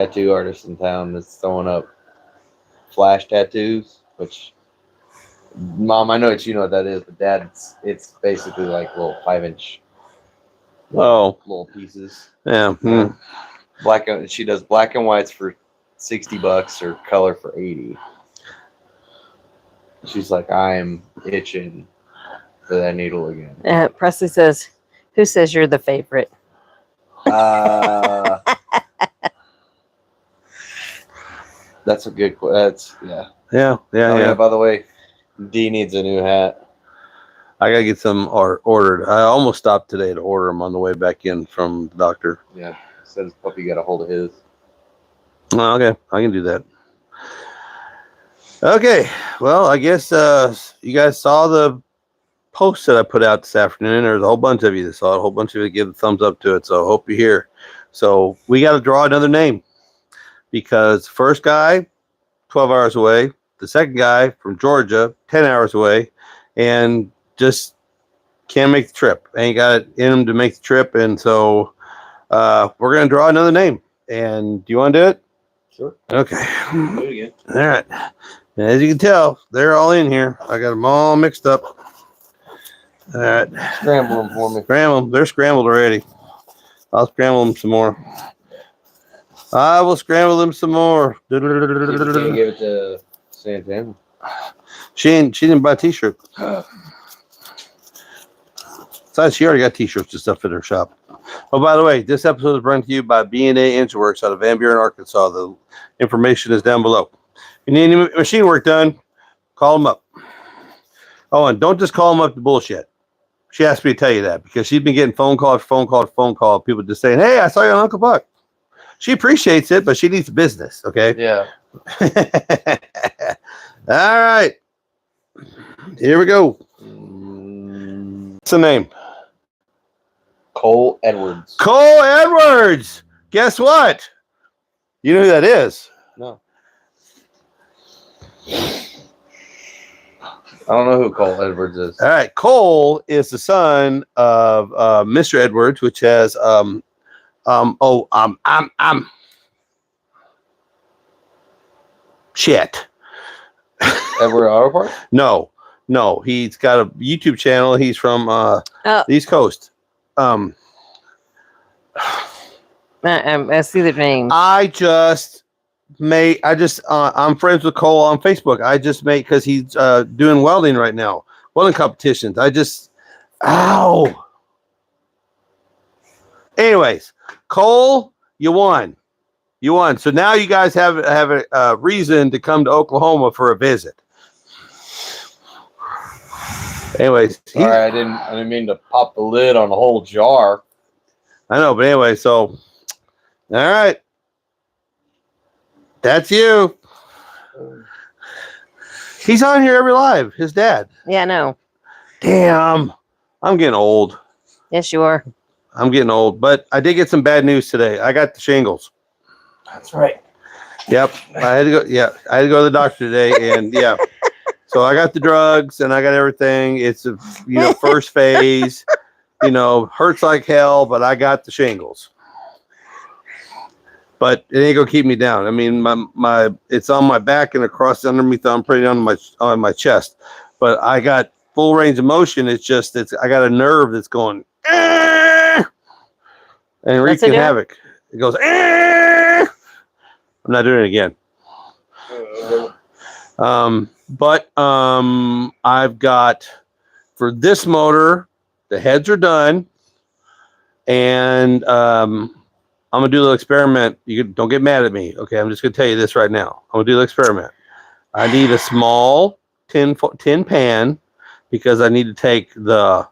tattoo artist in town that's throwing up flash tattoos, which Mom, I know that you know what that is, but Dad, it's basically like little 5-inch little pieces. Yeah. Black. She does black and whites for $60 or color for 80. She's like, I'm itching for that needle again. Presley says, "Who says you're the favorite?" That's a good. That's Yeah. By the way, D needs a new hat. I gotta get some ordered. I almost stopped today to order them on the way back in from the doctor. Yeah, said his puppy got a hold of his. Oh, okay, I can do that. Okay, well, I guess you guys saw the post that I put out this afternoon. There's a whole bunch of you that saw it. A whole bunch of you give a thumbs up to it. So I hope you're here. So we got to draw another name because first guy, 12 hours away. The second guy from Georgia, 10 hours away, and just can't make the trip. Ain't got it in him to make the trip, and so we're gonna draw another name. And do you want to do it? Sure. Okay. Do it again. All right. As you can tell, they're all in here. I got them all mixed up. All right. Scramble them for me. Scramble them. They're scrambled already. I'll scramble them some more. I will scramble them some more. You can't give it to Santana. She didn't buy a t-shirt. Besides, she already got t-shirts and stuff in her shop. Oh, by the way, this episode is brought to you by B&A Engine Works out of Van Buren, Arkansas. The information is down below. If you need any machine work done, call them up. Oh, and don't just call them up to bullshit. She asked me to tell you that because she's been getting phone call after phone call after phone call. People just saying, "Hey, I saw you on Uncle Buck." She appreciates it, but she needs business. Okay. Yeah. All right. Here we go. What's the name? Cole Edwards. Cole Edwards. Guess what? You know who that is? No. I don't know who Cole Edwards is. All right. Cole is the son of Mr. Edwards, which has shit. Edward Auto Parts? No. He's got a YouTube channel. He's from the East Coast. I see the name. I'm friends with Cole on Facebook. I just made because he's doing welding right now, welding competitions. Ow. Anyways, Cole, you won. So now you guys have a reason to come to Oklahoma for a visit. Anyways, sorry, I didn't mean to pop the lid on the whole jar. I know, but anyway, so all right. That's you. He's on here every live. His dad. Yeah, I know. Damn. I'm getting old. Yes, you are. I'm getting old, but I did get some bad news today. I got the shingles. That's right. Yep. I had to go to the doctor today, and yeah. So I got the drugs and I got everything. It's a first phase. Hurts like hell, but I got the shingles. But it ain't gonna keep me down. I mean, my it's on my back and across underneath. I'm pretty on my chest, but I got full range of motion. I got a nerve that's going and wreaking havoc. It goes. I'm not doing it again. But I've got for this motor, the heads are done, and I'm gonna do a little experiment. Don't get mad at me, okay? I'm just gonna tell you this right now. I'm gonna do the experiment. I need a small tin pan because I need to take the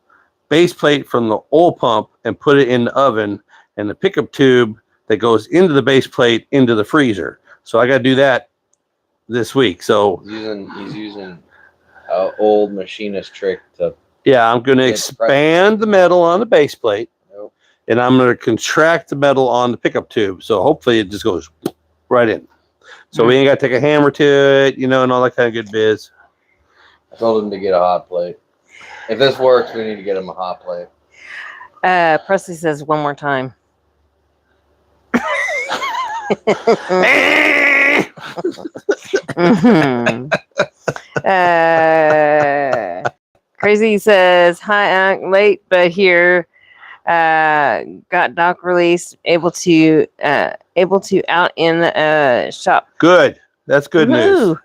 base plate from the oil pump and put it in the oven, and the pickup tube that goes into the base plate into the freezer. So I got to do that this week. So he's using an old machinist trick to. Yeah, I'm going to expand the metal on the base plate. And I'm going to contract the metal on the pickup tube. So hopefully it just goes right in. So we ain't got to take a hammer to it, and all that kind of good biz. I told him to get a hot plate. If this works, we need to get him a hot plate. Presley says one more time. Mhm. Crazy says, "Hi, Unc. Late, but here. Got doc released. Able to out in the shop. Good. That's good news. Woohoo.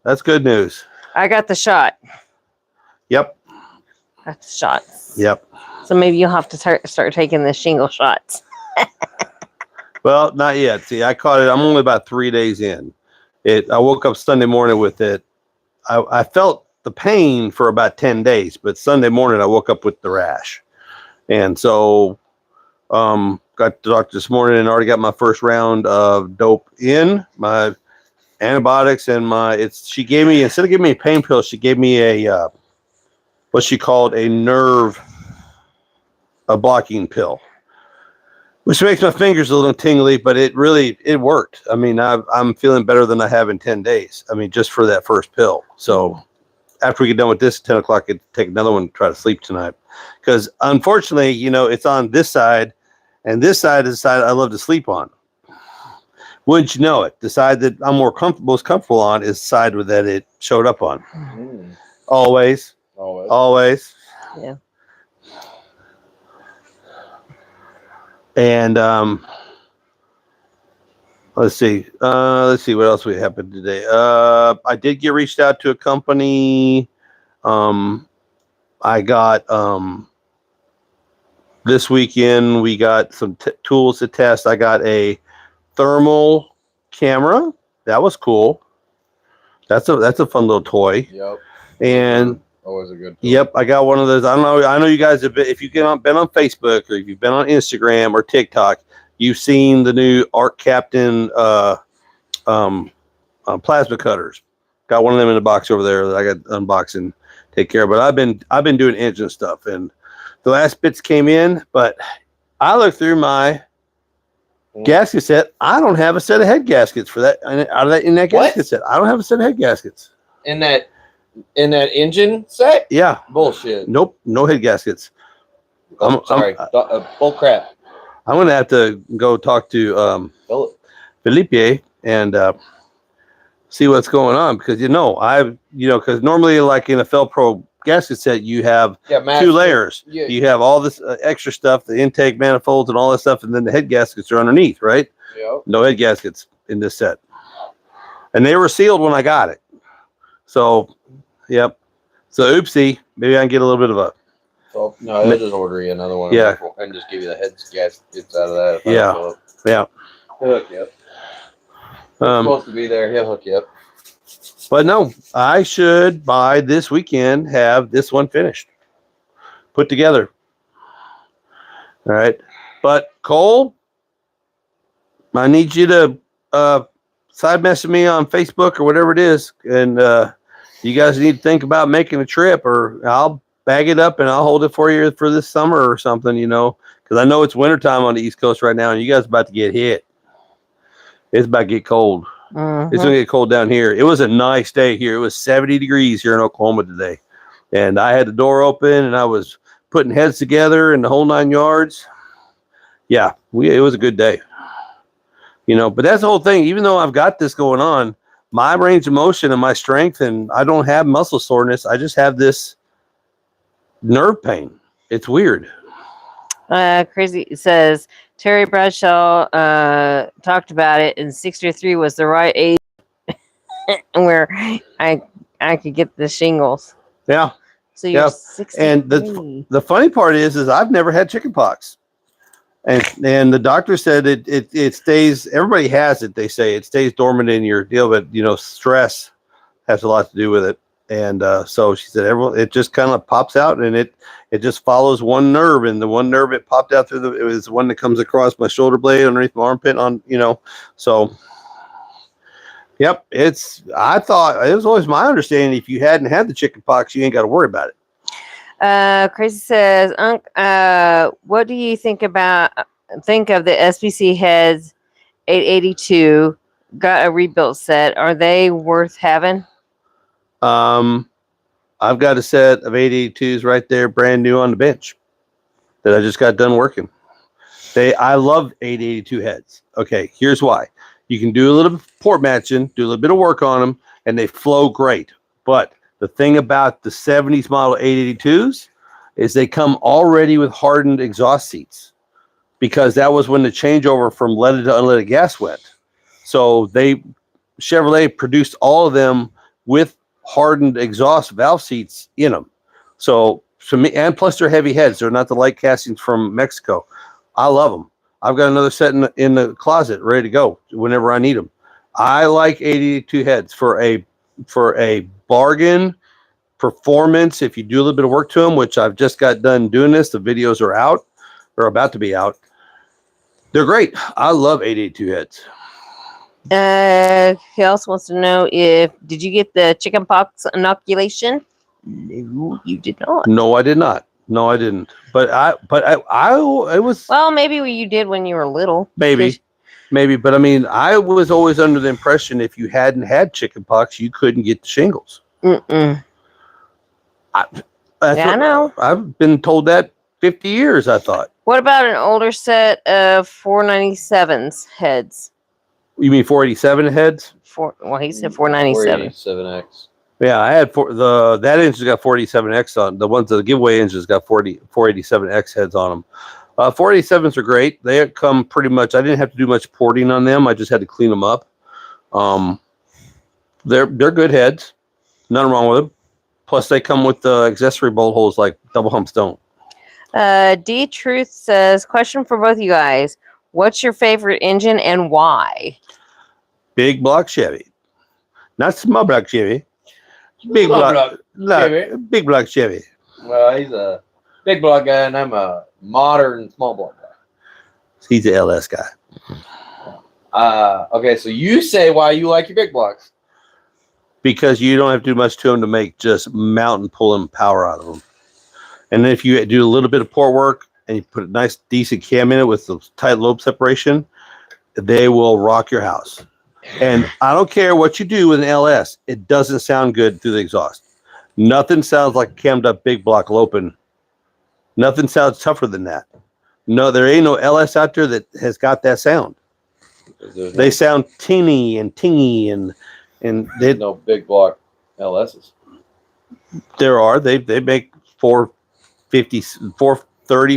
That's good news. I got the shot. Yep. Got the shots. Yep. So maybe you'll have to start taking the shingle shots. Well, not yet. See, I caught it. I'm only about 3 days in. I woke up Sunday morning with it. I felt the pain for about 10 days, but Sunday morning I woke up with the rash. And so got the doctor this morning and already got my first round of dope in, my antibiotics and she gave me, instead of giving me a pain pill, she gave me a what she called a blocking pill, which makes my fingers a little tingly, but it worked. I mean, I'm feeling better than I have in 10 days. I mean, just for that first pill. So after we get done with this at 10 o'clock, I take another one to try to sleep tonight. Because unfortunately, it's on this side, and this side is the side I love to sleep on. Wouldn't you know it? The side that I'm most comfortable on is the side that it showed up on. Mm. Always. Yeah. And let's see what else we happened today. I did get reached out to a company. I got this weekend we got some tools to test. I got a thermal camera. That was cool. That's a fun little toy. Yep. And always a good toy. Yep, I got one of those. I know you guys have been, if you've been on Facebook or if you've been on Instagram or TikTok, you've seen the new Arc Captain plasma cutters. Got one of them in the box over there that I got to unbox and take care of. But I've been doing engine stuff, and the last bits came in, but I looked through my gasket set. I don't have a set of head gaskets for that. In that gasket set, I don't have a set of head gaskets. In that engine set? Yeah. Bullshit. Nope. No head gaskets. Sorry. Bull crap. I'm going to have to go talk to Felipe and see what's going on, because because normally, like in a Felpro gasket set, you have two layers. Yeah. You have all this extra stuff, the intake manifolds and all this stuff, and then the head gaskets are underneath, right? Yep. No head gaskets in this set, and they were sealed when I got it. So, yep. So, oopsie. Maybe I can get a little bit of a. So, no, I'll just order you another one. Yeah. And just give you the head gaskets out of that. Yeah. He'll hook you up. Supposed to be there. He'll hook you up. But no, I should by this weekend have this one finished, put together. All right. But Cole, I need you to side message me on Facebook or whatever it is. And you guys need to think about making a trip, or I'll bag it up and I'll hold it for you for this summer or something, because I know it's wintertime on the East Coast right now and you guys are about to get hit. It's about to get cold. Mm-hmm. It's going to get cold down here. It was a nice day here. It was 70 degrees here in Oklahoma today. And I had the door open and I was putting heads together and the whole 9 yards. Yeah, it was a good day. But that's the whole thing. Even though I've got this going on, my range of motion and my strength, and I don't have muscle soreness. I just have this nerve pain. It's weird. Crazy says Terry Bradshaw talked about it, and 63 was the right age where I could get the shingles. Yeah. So you're 63. And the funny part is I've never had chickenpox, and the doctor said it stays. Everybody has it. They say it stays dormant in your deal, but stress has a lot to do with it. And so she said, it just kind of pops out, and it just follows one nerve, and the one nerve it popped out through it was the one that comes across my shoulder blade underneath my armpit so. Yep. I thought it was always my understanding if you hadn't had the chicken pox, you ain't got to worry about it. Crazy says, Unc, what do you think of the SBC heads 882 got a rebuilt set? Are they worth having? I've got a set of 882s right there, brand new on the bench that I just got done working. I love 882 heads. Okay, here's why. You can do a little port matching, do a little bit of work on them, and they flow great. But the thing about the 70s model 882s is they come already with hardened exhaust seats, because that was when the changeover from leaded to unleaded gas went. So Chevrolet produced all of them with hardened exhaust valve seats in them. So to me, and plus they're heavy heads. They're not the light castings from Mexico. I love them. I've got another set in the closet ready to go whenever I need them. I like 82 heads for a bargain performance. If you do a little bit of work to them, which I've just got done doing this, the videos are out or about to be out. They're great. I love 882 heads. He also wants to know did you get the chickenpox inoculation? No, you did not. No, I did not. No, I didn't. But it was. Well, maybe you did when you were little. Maybe. But I mean, I was always under the impression if you hadn't had chickenpox, you couldn't get the shingles. Mm-mm. I know. I've been told that 50 years, I thought. What about an older set of 497s heads? You mean 487 heads? Well, he said 497. 487X. Yeah, I had that engine's got 47X on. The ones the giveaway engines got 487X heads on them. 487s are great. They come pretty much. I didn't have to do much porting on them. I just had to clean them up. They're good heads. Nothing wrong with them. Plus, they come with the accessory bolt holes like double humps don't. D Truth says, question for both you guys. What's your favorite engine and why? Big block Chevy. Not small block Chevy. Big block Chevy. Big block Chevy. Well, he's a big block guy, and I'm a modern small block guy. He's an LS guy. Okay, so you say why you like your big blocks. Because you don't have to do much to them to make just mountain pulling power out of them. And then if you do a little bit of port work and you put a nice decent cam in it with the tight lobe separation, they will rock your house. And I don't care what you do with an LS, it doesn't sound good through the exhaust. Nothing sounds like a cammed up big block Lopen. Nothing sounds tougher than that. No, there ain't no LS out there that has got that sound. They sound tinny and tingy and they no big block LSs. There are. They make 430,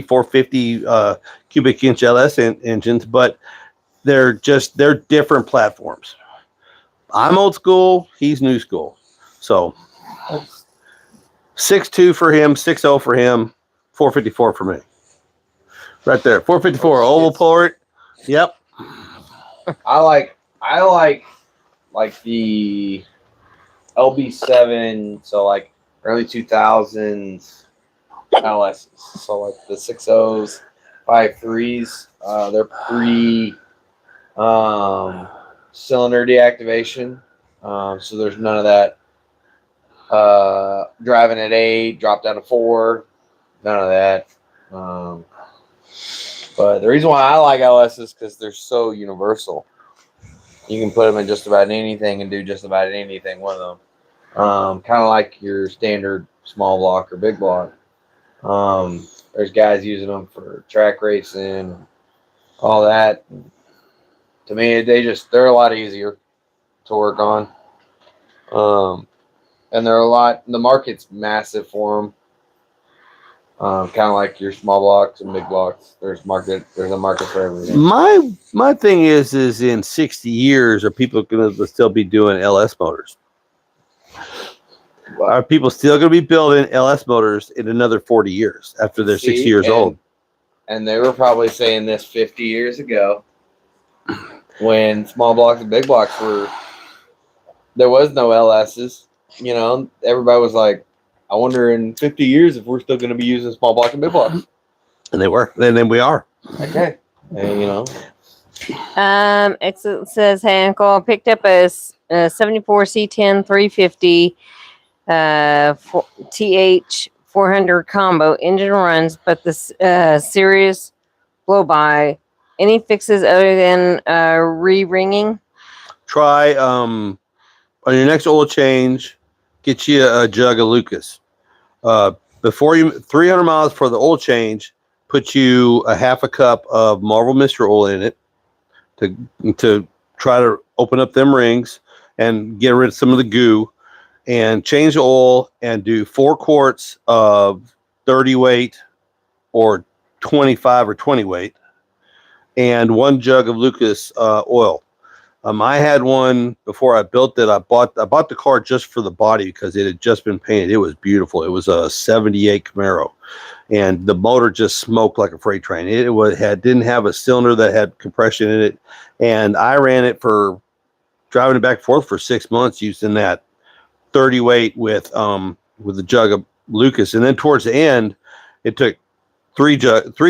450 cubic inch LS engines, but they're different platforms. I'm old school. He's new school. So 6.2 for him, 6.0 for him, 454 for me. Right there, 454 oval port. Yep. I like the LB7, so like early 2000s LSs. So like the 6.0s, 5.3s, they're cylinder deactivation. So there's none of that. Driving at 8, drop down to 4, none of that. But the reason why I like LS is because they're so universal. You can put them in just about anything and do just about anything with them. Kind of like your standard small block or big block. There's guys using them for track racing, all that. To me, they're a lot easier to work on. And the market's massive for them. Kind of like your small blocks and big blocks. There's a market for everything. My thing is in 60 years, are people going to still be doing LS motors? Are people still going to be building LS motors in another 40 years after they're 60 years old? And they were probably saying this 50 years ago when small blocks and big blocks there was no LSs. You know, everybody was like, I wonder in 50 years if we're still going to be using small block and big blocks. And they were. And then we are. Okay. And, you know. It says, hey, Uncle, I picked up a 74 C10 350 TH 400 combo. Engine runs, but the serious blow by. Any fixes other than re-ringing? Try on your next oil change, get you a jug of Lucas. Before 300 miles for the oil change, put you a half a cup of Marvel Mystery Oil in it to try to open up them rings and get rid of some of the goo, and change the oil and do 4 quarts of 30 weight or 25 or 20 weight and 1 jug of Lucas oil. I had one before I built it. I bought the car just for the body because it had just been painted. It was beautiful. It was a 78 Camaro, and the motor just smoked like a freight train. Didn't have a cylinder that had compression in it, and I ran it for driving it back and forth for 6 months using that 30 weight with a jug of Lucas, and then towards the end, it took 3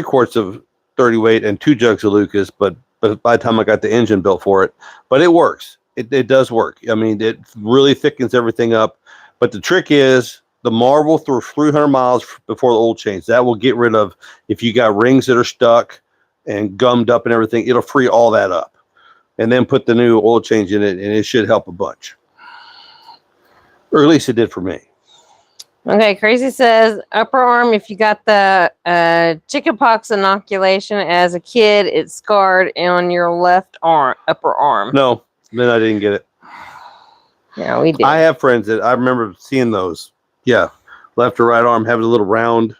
quarts of 30 weight and 2 jugs of Lucas, but by the time I got the engine built for it, but it works. It does work. I mean, it really thickens everything up. But the trick is the Marvel through 300 miles before the oil change. That will get rid of, if you got rings that are stuck and gummed up and everything, it'll free all that up. And then put the new oil change in it, and it should help a bunch. Or at least it did for me. Okay, Crazy says upper arm. If you got the chickenpox inoculation as a kid, it's scarred on your left arm, upper arm. No, then I didn't get it. Yeah, we did. I have friends that I remember seeing those. Yeah, left or right arm having a little round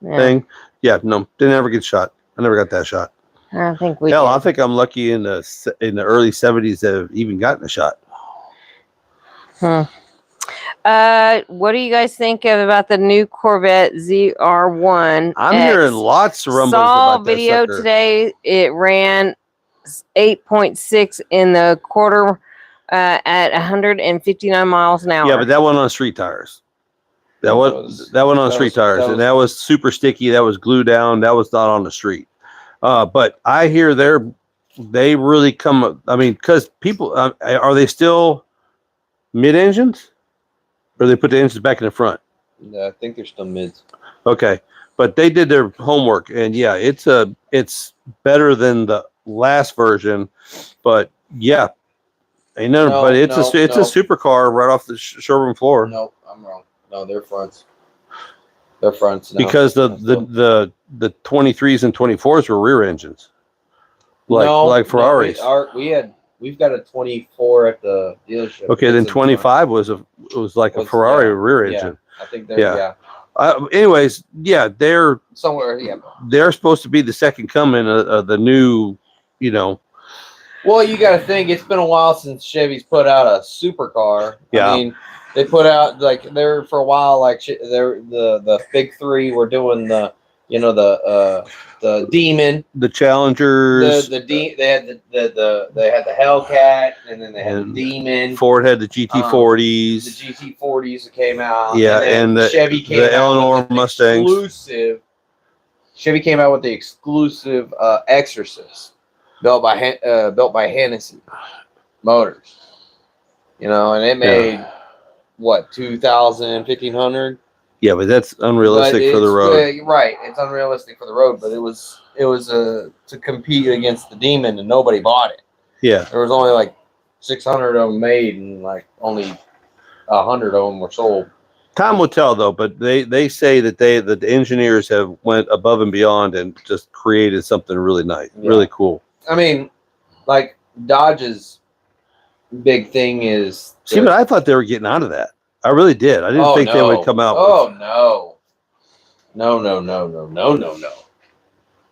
thing. Yeah, no, didn't ever get shot. I never got that shot. I think we. Hell, did. I think I'm lucky in the early 70s that have even gotten a shot. What do you guys think about the new Corvette ZR1? I'm hearing lots of rumbles Saw about that video sucker. today. It ran 8.6 in the quarter at 159 miles an hour. Yeah, but that one on street tires. That one on street tires, and that was super sticky. That was glue down. That was not on the street. But I hear they really come. I mean, because people are they still mid-engines? Or they put the engines back in the front? Yeah, I think they're still mids. Okay, but they did their homework, and yeah, it's better than the last version, but yeah, but it's a supercar right off the showroom floor. No, I'm wrong. No, they're fronts. They're fronts. No. Because the 23s and 24s were rear engines, like Ferraris. We've got a 24 at the dealership. Okay, then 25 was like a Ferrari rear engine. I think they're anyways, yeah, they're somewhere. Yeah, they're supposed to be the second coming of the new, Well, you got to think it's been a while since Chevy's put out a supercar. Yeah. I mean, they put out they're for a while they're the big three were doing the Demon, the Challengers, they had the Hellcat, and then they had the Demon. Ford had the GT40s, the GT40s that came out. Yeah, and the Chevy came the out Eleanor with Mustangs. Chevy came out with the exclusive Exorcist, built by Hennessy Motors. And it made what 2,000, 1,500. Yeah, but that's unrealistic for the road. Right, it's unrealistic for the road, but it was to compete against the Demon, and nobody bought it. Yeah, there was only like 600 of them made, and like only 100 of them were sold. Time will tell, though. But they say that the engineers have went above and beyond and just created something really nice, really cool. I mean, like Dodge's big thing is. See, but I thought they were getting out of that. I really did. I didn't think they would come out. No.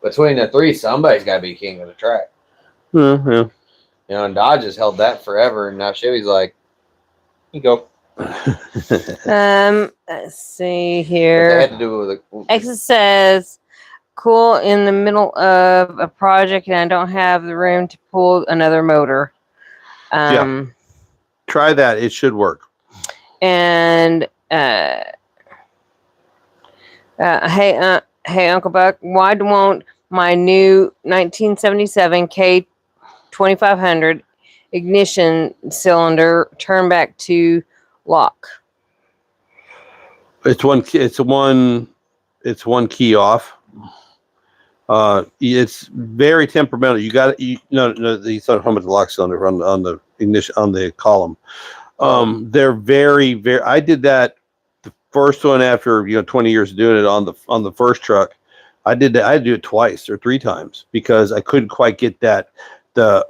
Between the three, somebody's got to be king of the track. Yeah. And Dodge has held that forever, and now Chevy's like, you go. Let's see here. Had to do with Exit says, cool in the middle of a project, and I don't have the room to pull another motor. Try that. It should work. And hey, Uncle Buck, why won't my new 1977 K2500 ignition cylinder turn back to lock? It's one key off. It's very temperamental. You got he's talking about the lock cylinder on the ignition on the column. They're very, very. I did that the first one after 20 years of doing it on the first truck. I did that. I had to do it twice or 3 times because I couldn't quite get that the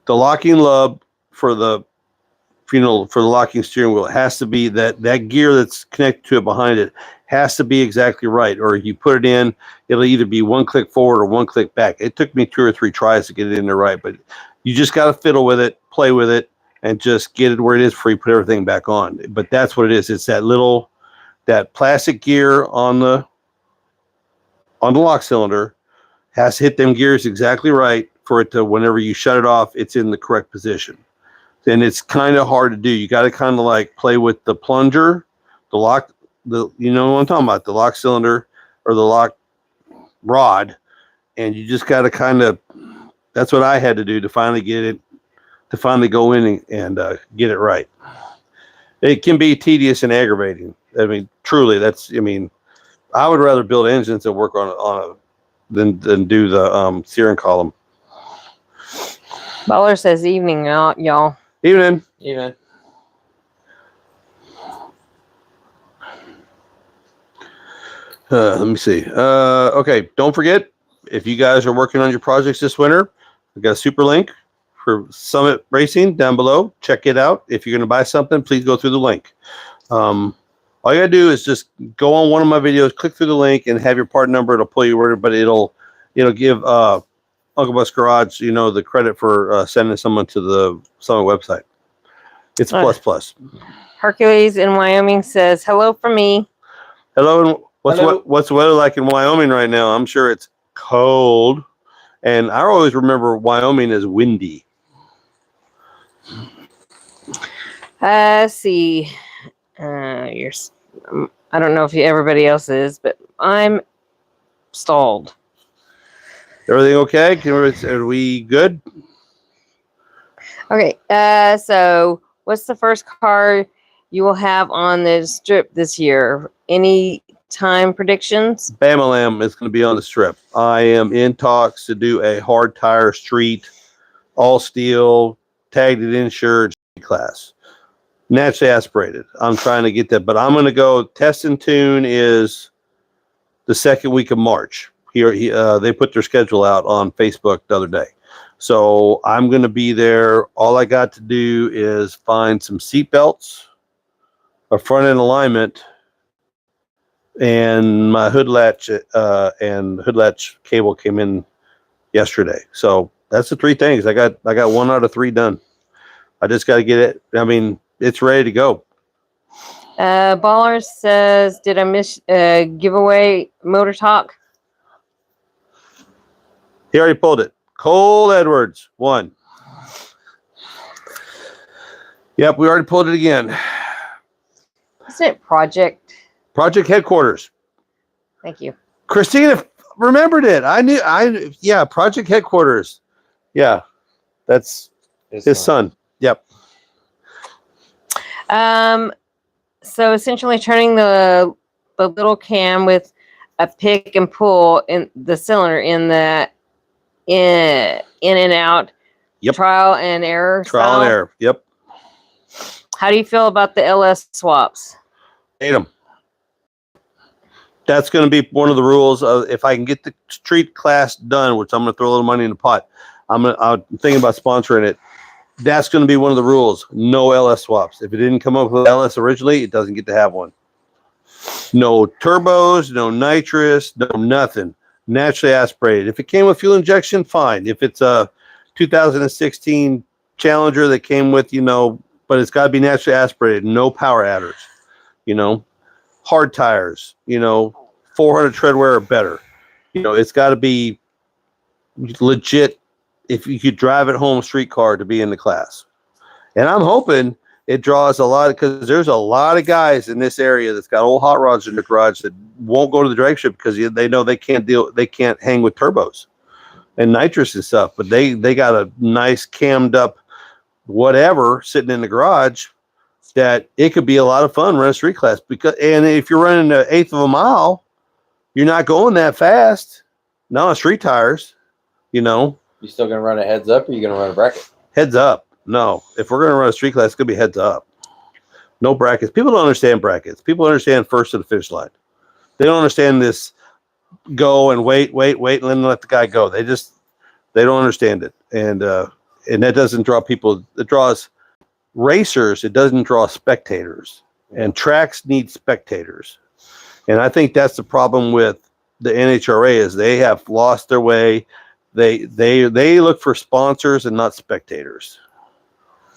locking lub for the for the locking steering wheel. It has to be that gear that's connected to it behind it has to be exactly right, or if you put it in, it'll either be 1 click forward or 1 click back. It took me 2 or 3 tries to get it in there right, but you just got to fiddle with it, play with it, and just get it where it is before you put everything back on. But that's what it is. It's that plastic gear on the lock cylinder has to hit them gears exactly right for it to, whenever you shut it off, it's in the correct position. Then it's kind of hard to do. You got to kind of like play with the plunger, the lock, you know what I'm talking about, the lock cylinder or the lock rod, and you just got to kind of. That's what I had to do to finally get it, to finally go in and get it right. It can be tedious and aggravating. I mean, truly, I would rather build engines that work than do the steering column. Baller says evening, y'all. Evening. Let me see. Okay, don't forget, if you guys are working on your projects this winter, I've got a super link for Summit Racing down below. Check it out. If you're going to buy something, please go through the link. All you got to do is just go on one of my videos, click through the link, and have your part number. It'll pull you where, but it'll give Uncle Bus Garage, the credit for sending someone to the Summit website. It's plus. Hercules in Wyoming says, hello from me. Hello. What's the weather like in Wyoming right now? I'm sure it's cold. And I always remember Wyoming as windy. See. I don't know if everybody else is, but I'm stalled. Everything okay? Are we good? Okay. So what's the first car you will have on the strip this year? Any time predictions? Bamalam is going to be on the strip. I am in talks to do a hard tire street, all steel, tagged and insured class. Naturally aspirated. I'm trying to get that, but I'm going to go. Test and Tune is the second week of March. They put their schedule out on Facebook the other day. So I'm going to be there. All I got to do is find some seat belts, a front end alignment, and my hood latch cable came in yesterday. So that's the 3 things. I got 1 out of 3 done. I just got to get it. I mean, it's ready to go. Baller says, did I miss giveaway motor talk? He already pulled it. Cole Edwards won. Yep, we already pulled it again. Isn't it Project Headquarters? Thank you. Christina remembered it. Yeah, Project Headquarters. Yeah, that's his son. Yep. So essentially turning the little cam with a pick and pull in the cylinder in and out. Yep. Trial and error. Trial and error. Yep. How do you feel about the LS swaps? Hate them. That's going to be one of the rules. If I can get the street class done, which I'm going to throw a little money in the pot, I'm thinking about sponsoring it. That's going to be one of the rules. No LS swaps. If it didn't come up with LS originally, it doesn't get to have one. No turbos, no nitrous, no nothing. Naturally aspirated. If it came with fuel injection, fine. If it's a 2016 Challenger that came with, but it's got to be naturally aspirated. No power adders. Hard tires. 400 tread wear or better. It's got to be legit. If you could drive it home street car to be in the class. And I'm hoping it draws a lot, because there's a lot of guys in this area that's got old hot rods in their garage that won't go to the drag strip because they know they can't hang with turbos and nitrous and stuff, but they got a nice cammed up whatever sitting in the garage that it could be a lot of fun running a street class, and if you're running an 1/8 of a mile, you're not going that fast. Not on street tires, You still gonna run a heads up, or you gonna run a bracket? Heads up. No, if we're gonna run a street class, it's gonna be heads up. No brackets. People don't understand brackets. People understand first to the finish line. They don't understand this go and wait, and then let the guy go. They don't understand it, and that doesn't draw people. It draws racers. It doesn't draw spectators, and tracks need spectators. And I think that's the problem with the NHRA is they have lost their way. They look for sponsors and not spectators.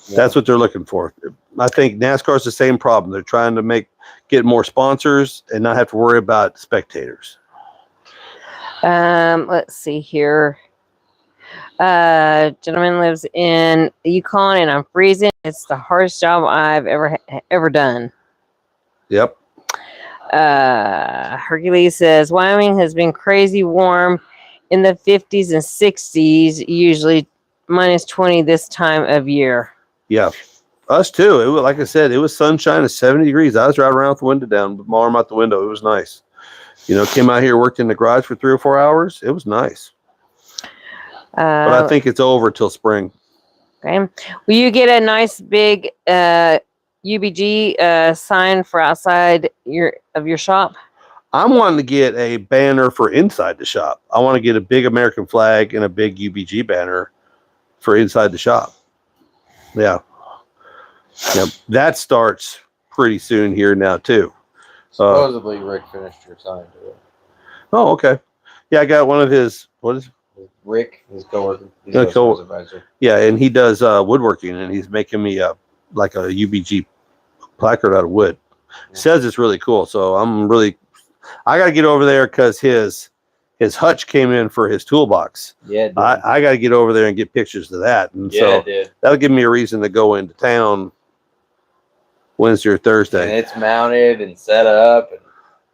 Yeah. That's what they're looking for. I think NASCAR's the same problem. They're trying to get more sponsors and not have to worry about spectators. Let's see here. Gentleman lives in Yukon and I'm freezing. It's the hardest job I've ever done. Yep. Hercules says Wyoming has been crazy warm in the 50s and 60s, usually minus 20 this time of year. Yeah, us too. It was, like I said, it was sunshine at 70 degrees. I was driving around with the window down, with my arm out the window. It was nice. Came out here, worked in the garage for 3 or 4 hours. It was nice. But I think it's over till spring. Okay. Will you get a nice big UBG sign for outside your shop? I'm wanting to get a banner for inside the shop. I want to get a big American flag and a big UBG banner for inside the shop. Yeah. Yep. That starts pretty soon here now too. Supposedly Rick finished your sign too. Oh, okay. Yeah, I got one of his. What is it? Rick, his coworker. He's advisor. Yeah, and he does woodworking, and he's making me like a UBG placard out of wood. Yeah. Says it's really cool, so I got to get over there because his hutch came in for his toolbox. Yeah, I got to get over there and get pictures of that, and so that'll give me a reason to go into town Wednesday or Thursday. And it's mounted and set up.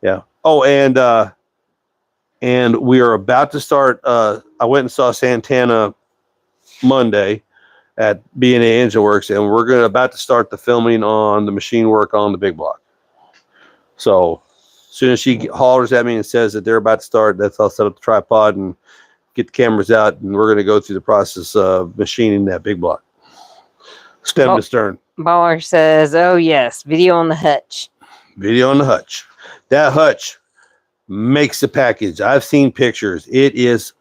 Yeah. Oh, and we are about to start. I went and saw Santana Monday at B&A Engine Works, and we're about to start the filming on the machine work on the big block. So as soon as she hollers at me and says that they're about to start, I'll set up the tripod and get the cameras out, and we're going to go through the process of machining that big block, stem to stern. Baller says, "Oh yes, video on the hutch." Video on the hutch. That hutch makes the package. I've seen pictures. It is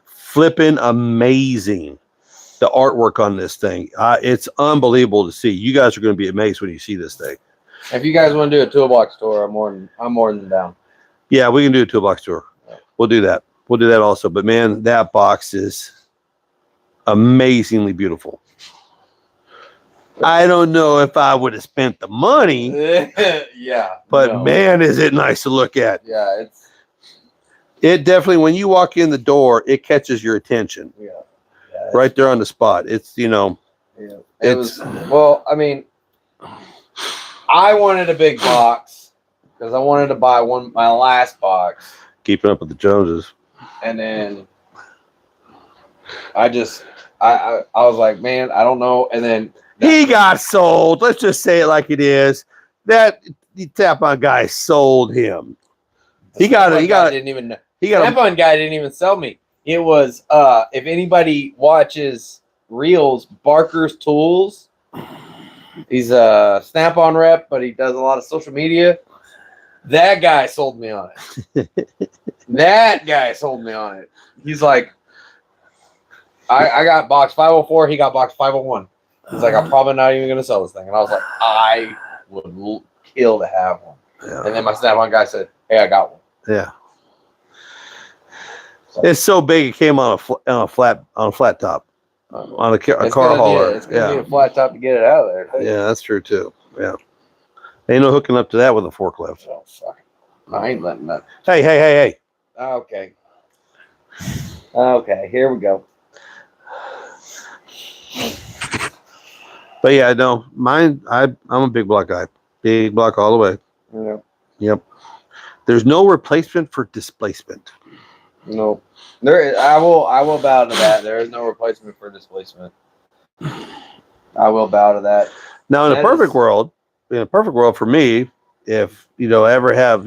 flipping amazing. The artwork on this thing, it's unbelievable to see. You guys are going to be amazed when you see this thing. If you guys want to do a toolbox tour, I'm more than down. Yeah, we can do a toolbox tour. Yeah. We'll do that. We'll do that also. But man, that box is amazingly beautiful. I don't know if I would have spent the money. Yeah. But man, is it nice to look at. Yeah, it definitely, when you walk in the door, it catches your attention. Yeah. Right there on the spot. It's, Yeah. I wanted a big box because I wanted to buy my last box. Keeping up with the Joneses. And then I was like, man, I don't know. And then he got sold. Let's just say it like it is. That Tap-On guy sold him. Tap-On guy didn't even sell me. It was if anybody watches Reels, Barker's Tools. He's a Snap-on rep, but he does a lot of social media. That guy sold me on it. That guy sold me on it. He's like, I got box 504. He got box 501. He's like, I'm probably not even going to sell this thing. And I was like, I would kill to have one. Yeah. And then my Snap-on guy said, hey, I got one. Yeah. So, it's so big it came on a flat top. On a car hauler. It's going to need a flat top to get it out of there. Yeah, that's true too. Yeah. Ain't no hooking up to that with a forklift. Oh, fuck. I ain't letting that. Hey. Okay. Okay, here we go. But yeah, no, mine, I'm a big block guy. Big block all the way. Yeah. Yep. There's no replacement for displacement. No. I will bow to that. There is no replacement for displacement. I will bow to that. Now, in a perfect world for me, if ever have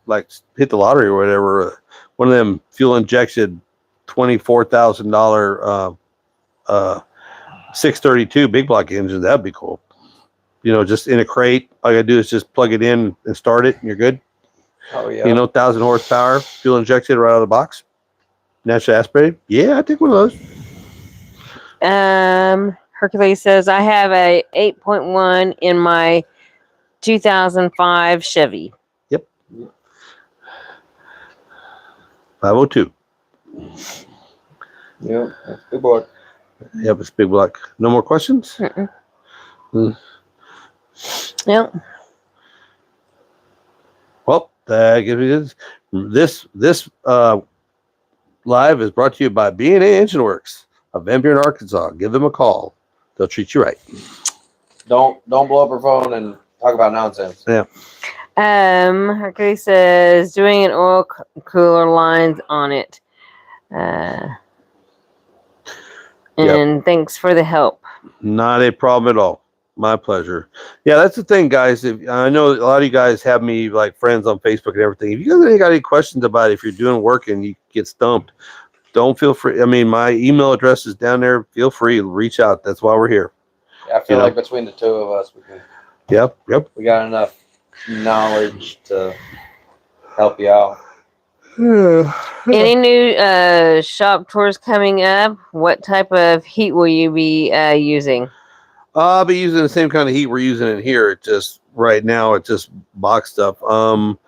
like hit the lottery or whatever, one of them fuel injected $24,000 632 big block engines, that'd be cool. Just in a crate. All you gotta do is just plug it in and start it, and you're good. Oh yeah. You know, 1,000 horsepower, fuel injected right out of the box, naturally aspirated. Yeah, I take one of those. Hercules says I have a 8.1 in my 2005 Chevy. Yep. 502. Yep. That's good boy. Yep, it's big black. No more questions? Yep. Well, that gives me this live is brought to you by B&A Engine Works of Van Buren, Arkansas. Give them a call. They'll treat you right. Don't blow up her phone and talk about nonsense. Yeah. Hercules says doing an oil cooler lines on it. And thanks for the help. Not a problem at all. My pleasure. Yeah, that's the thing, guys. If I know a lot of you guys have me like friends on Facebook and everything. If you guys got any questions about it, if you're doing work and you get stumped, don't feel free. I mean, my email address is down there. Feel free, reach out. That's why we're here. Yeah, I feel like between the two of us, we can. Yep. We got enough knowledge to help you out. Any new shop tours coming up? What type of heat will you be using? I'll be using the same kind of heat we're using in here. It just right now it's just box stuff. I'm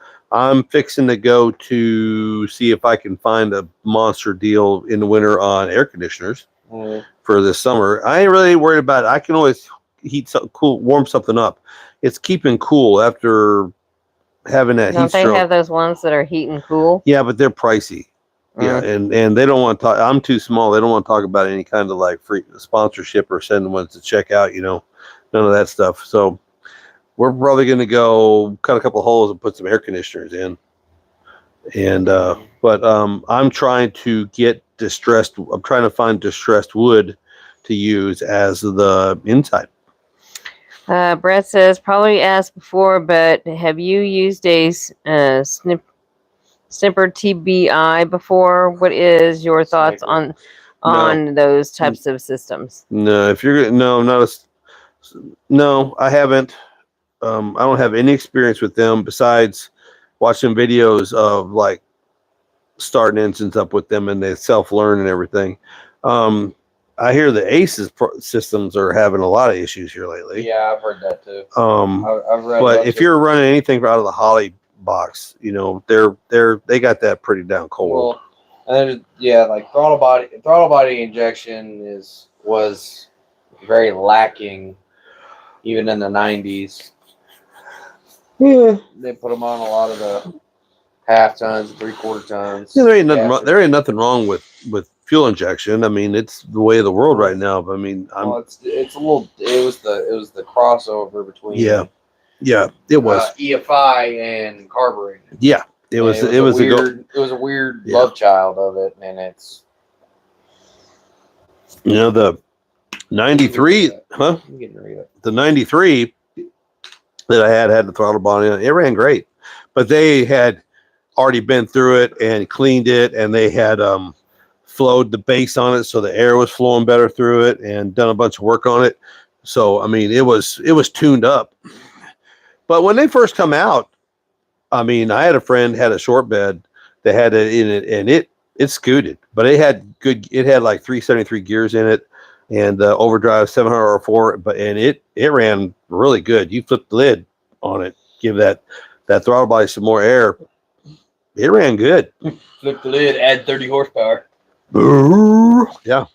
fixing to go to see if I can find a monster deal in the winter on air conditioners for this summer. I ain't really worried about it. I can always heat something cool, warm something up. It's keeping cool after having that Don't heat they stroke. have those ones that are heat and cool? Yeah, but they're pricey. Yeah, and they don't want to talk. I'm too small. They don't want to talk about any kind of like free sponsorship or sending ones to check out. You know, none of that stuff. So we're probably going to go cut a couple of holes and put some air conditioners in. And but I'm trying to get distressed. I'm trying to find distressed wood to use as the inside. Brett says probably asked before, but have you used a snipper TBI before? What is your thoughts on those types of systems? No, if you're no, I haven't. I don't have any experience with them besides watching videos of like starting engines up with them and they self-learn and everything. I hear the Aces systems are having a lot of issues here lately. Yeah, I've heard that too. I've read. But if you're running anything out of the Holly box, you know they got that pretty down cold. Well, and yeah, like throttle body injection was very lacking, even in the 90s. Yeah, they put them on a lot of the half tons, 3/4 tons. Yeah, there ain't nothing wrong with fuel injection. I mean, it's the way of the world right now. But I mean, it's a little. It was the crossover between. Yeah, it was EFI and carbureted. Yeah, it was a weird love child of it, and it's. You know the 93, huh? The 93 that I had the throttle body on. It ran great, but they had already been through it and cleaned it, and they had flowed the base on it so the air was flowing better through it, and done a bunch of work on it. So I mean, it was tuned up. But when they first come out, I mean, I had a friend had a short bed that had it in it, and it scooted, but it had like 373 gears in it, and overdrive 700 R4, and it ran really good. You flip the lid on it, give that throttle body some more air. It ran good. Flip the lid, add 30 horsepower. Yeah,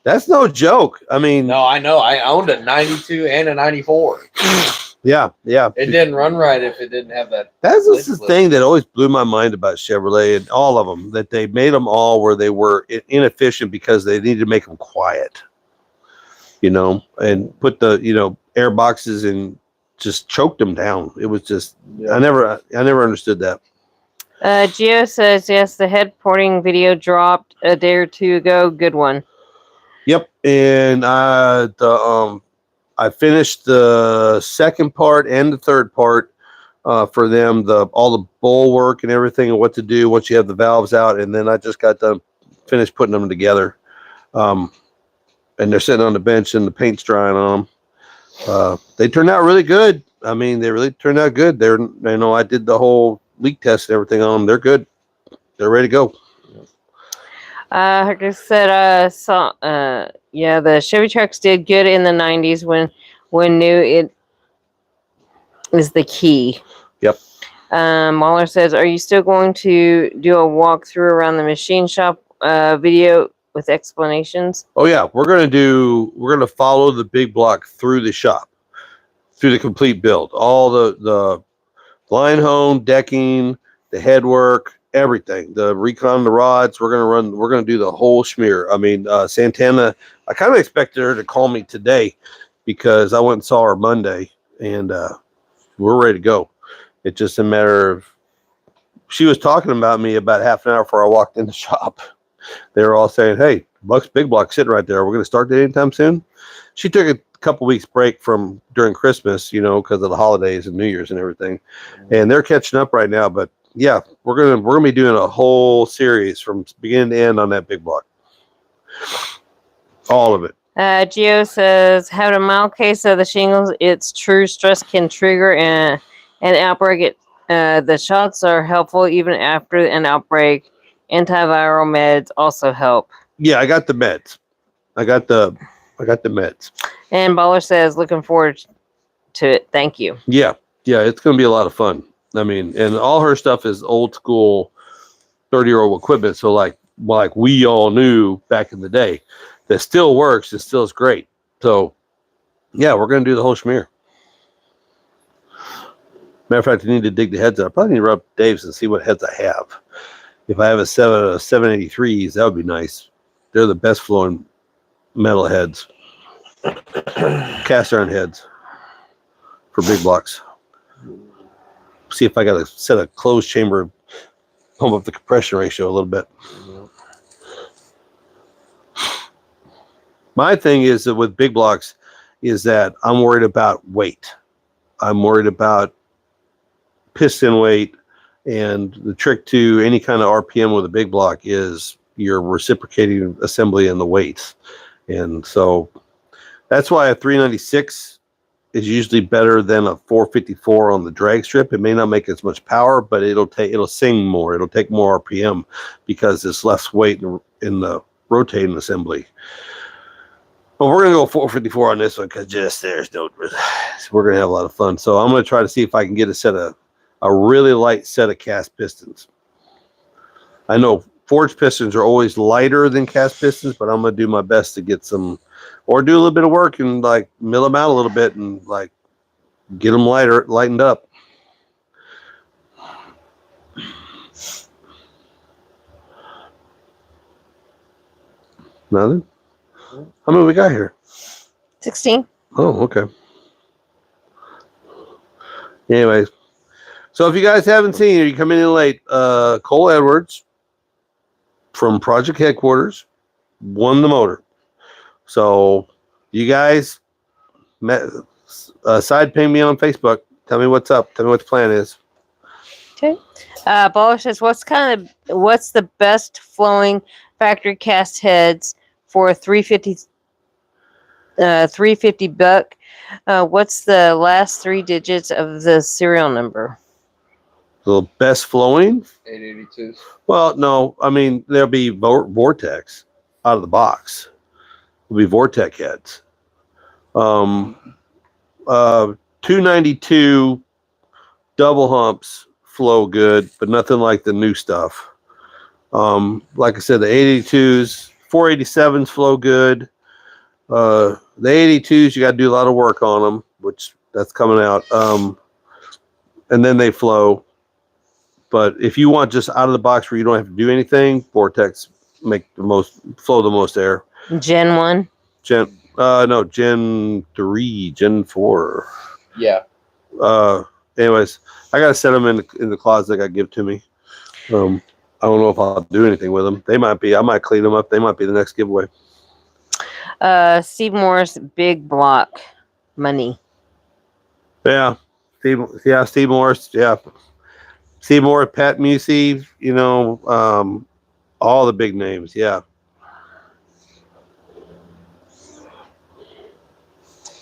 that's no joke. I mean, no, I know. I owned a 92 and a 94. Yeah. It didn't run right if it didn't have that. That's the thing that always blew my mind about Chevrolet and all of them, that they made them all where they were inefficient because they needed to make them quiet, you know, and put the, air boxes and just choked them down. It was just, I never understood that. Gio says, yes, the head porting video dropped a day or two ago. Good one. Yep. And I finished the second part and the third part for them, all the bowl work and everything and what to do once you have the valves out. And then I just got done finished putting them together. And they're sitting on the bench and the paint's drying on them. They turned out really good. I mean, they really turned out good. I did the whole leak tests and everything on them. They're good. They're ready to go. Like I said, yeah, the Chevy trucks did good in the 90s when new it is the key. Yep. Mahler says, are you still going to do a walkthrough around the machine shop video with explanations? Oh yeah, we're gonna follow the big block through the shop, through the complete build, all the line home, decking, the headwork, everything, the recon, the rods. We're gonna do the whole schmear. I mean, Santana, I kind of expected her to call me today because I went and saw her Monday, and we're ready to go. It's just a matter of, she was talking about me about half an hour before I walked in the shop. They were all saying, hey, Buck's big block sitting right there. We're going to start that anytime soon. She took a couple weeks break from during Christmas, because of the holidays and New Year's and everything. And they're catching up right now. But yeah, we're gonna be doing a whole series from beginning to end on that big block. All of it. Gio says, having a mild case of the shingles, it's true stress can trigger an outbreak. The shots are helpful even after an outbreak. Antiviral meds also help. Yeah, I got the meds. I got the meds. And Baller says, looking forward to it. Thank you. Yeah, it's going to be a lot of fun. I mean, and all her stuff is old school 30-year-old equipment. So like we all knew back in the day, that still works. It still is great. So yeah, we're going to do the whole schmear. Matter of fact, I need to dig the heads up. I probably need to rub Dave's and see what heads I have. If I have a 783s, that would be nice. They're the best flowing metal heads, cast iron heads for big blocks. See if I got to set a closed chamber, pump up the compression ratio a little bit. My thing is that with big blocks is that I'm worried about weight. I'm worried about piston weight, and the trick to any kind of RPM with a big block is your reciprocating assembly and the weights. And so that's why a 396 is usually better than a 454 on the drag strip. It may not make as much power, but it'll sing more. It'll take more RPM because it's less weight in the rotating assembly. But we're gonna go 454 on this one because we're gonna have a lot of fun. So I'm gonna try to see if I can get a really light set of cast pistons. I know forged pistons are always lighter than cast pistons, but I'm gonna do my best to get some, or do a little bit of work and like mill them out a little bit and like get them lightened up. Nothing? How many we got here? 16. Oh, okay. Anyways, so if you guys haven't seen, or you come in late, Cole Edwards from Project Headquarters won the motor. So you guys side ping me on Facebook. Tell me what's up. Tell me what the plan is. Okay. Baller says, what's the best flowing factory cast heads for 350 buck? What's the last 3 digits of the serial number? The best flowing? 882s. Well, no. I mean, there'll be Vortex out of the box. There'll be Vortex heads. 292 double humps flow good, but nothing like the new stuff. Like I said, the 882s, 487s flow good. The 82s, you got to do a lot of work on them, which that's coming out. And then they flow. But if you want just out of the box where you don't have to do anything, Vortex flow the most air. Gen 1? Gen 3, Gen 4. Yeah. Anyways, I gotta set them in the closet. They got to give to me. I don't know if I'll do anything with them. I might clean them up. They might be the next giveaway. Steve Morris, big block money. Yeah, Steve Morris. Yeah, Steve Morris, Pat Musi. All the big names. Yeah.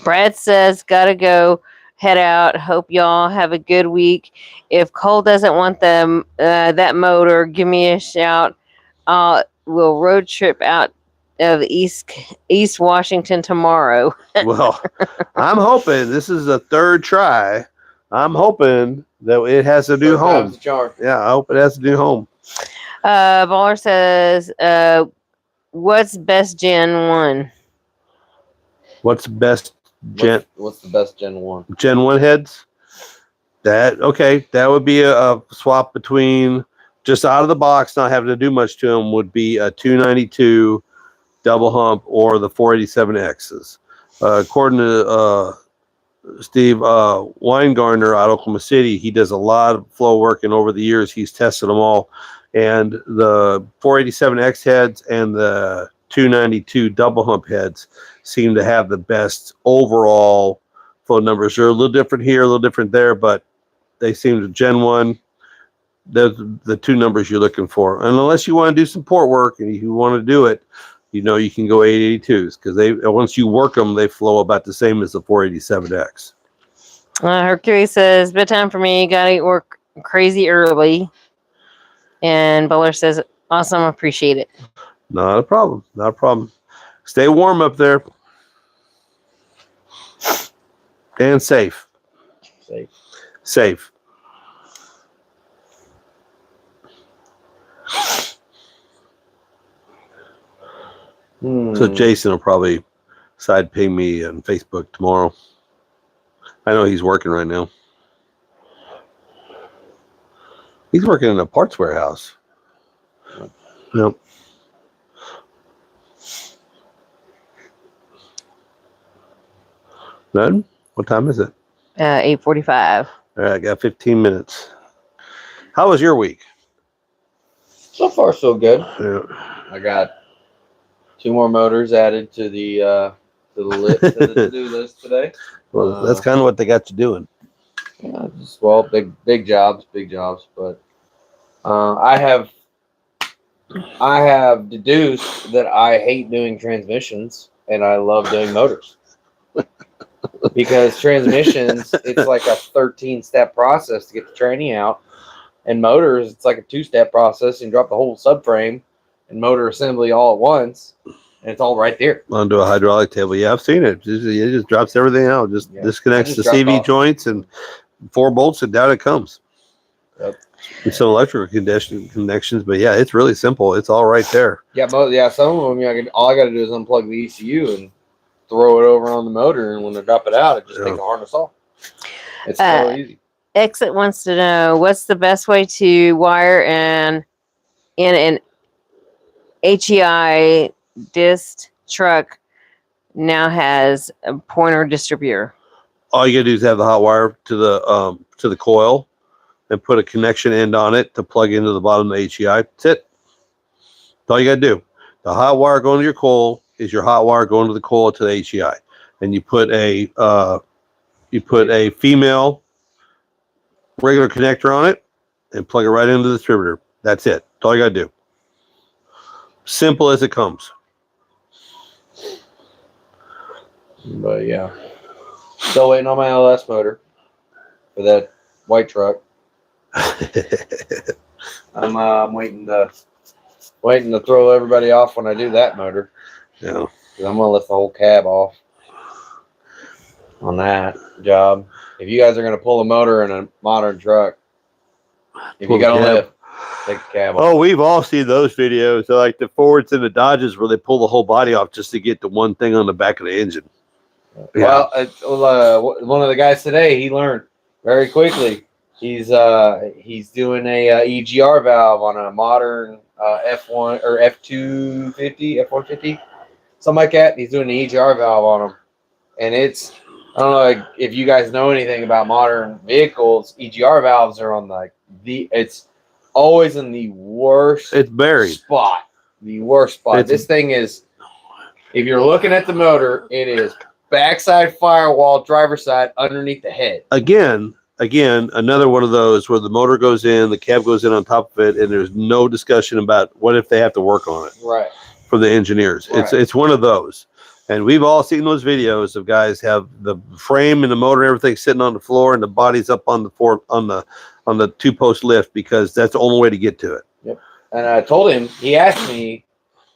Brad says, gotta go head out. Hope y'all have a good week. If Cole doesn't want them that motor, give me a shout. We'll road trip out of East Washington tomorrow. Well, I'm hoping this is the third try. I'm hoping that it has a new Third home. time's the charm. Yeah, I hope it has a new home. Baller says, what's best Gen 1? What's the best What's the best Gen 1? Gen 1 heads? That would be a swap between, just out of the box, not having to do much to them, would be a 292 double hump or the 487Xs. According to Steve Weingartner out of Oklahoma City, he does a lot of flow work, and over the years he's tested them all. And the 487X heads and the 292 double hump heads seem to have the best overall flow numbers. They're a little different here, a little different there, but they seem to Gen 1, the two numbers you're looking for. And unless you want to do some port work and you want to do it, you can go 882s, because once you work them, they flow about the same as the 487X. Hercules says, bedtime for me. Gotta get work crazy early. And Bowler says, awesome, appreciate it. Not a problem. Not a problem. Stay warm up there. And safe. Safe. So Jason will probably side ping me on Facebook tomorrow. I know he's working right now. He's working in a parts warehouse. Yep. Done? What time is it? 8:45. All right, I got 15 minutes. How was your week? So far, so good. Yeah. I got 2 more motors added to the list, to the to-do list today. Well, that's kind of what they got you doing. Yeah, big jobs, but I have deduced that I hate doing transmissions and I love doing motors. Because transmissions, it's like a 13-step process to get the tranny out, and motors, it's like a 2-step process. You drop the whole subframe and motor assembly all at once, and it's all right there. Onto a hydraulic table. Yeah, I've seen it. It just drops everything out. Just disconnects the CV joints and 4 bolts, and down it comes. Yep. And some electrical connections, but yeah, it's really simple. It's all right there. Yeah, some of them, all I got to do is unplug the ECU and throw it over on the motor, and when they drop it out, it just takes the harness off. It's so easy. Exit wants to know, what's the best way to wire in an HEI disc truck now has a pointer distributor? All you gotta do is have the hot wire to the coil and put a connection end on it to plug into the bottom of the HEI. That's it. That's all you gotta do. The hot wire going to your coil is your hot wire going to the coil to the HEI, and you put a female regular connector on it and plug it right into the distributor. That's it. That's all you gotta do. Simple as it comes. But yeah, still waiting on my LS motor for that white truck. I'm waiting to throw everybody off when I do that motor. Yeah, 'cause I'm gonna lift the whole cab off on that job. If you guys are gonna pull a motor in a modern truck, if you gotta lift, take the cab off. Oh, we've all seen those videos. They're like the Fords and the Dodges where they pull the whole body off just to get the one thing on the back of the engine. Well, one of the guys today, he learned very quickly. He's doing a EGR valve on a modern F1 or F250, F150, something like that. He's doing the EGR valve on them, and it's, I don't know if you guys know anything about modern vehicles. EGR valves are on it's always in the worst. It's buried spot. The worst spot. This thing is, if you're looking at the motor, it is backside firewall, driver's side, underneath the head. Again, another one of those where the motor goes in, the cab goes in on top of it, and there's no discussion about what if they have to work on it. Right. For the engineers. Right. It's one of those. And we've all seen those videos of guys have the frame and the motor and everything sitting on the floor, and the body's up on the 2-post lift because that's the only way to get to it. Yep. And I told him. He asked me.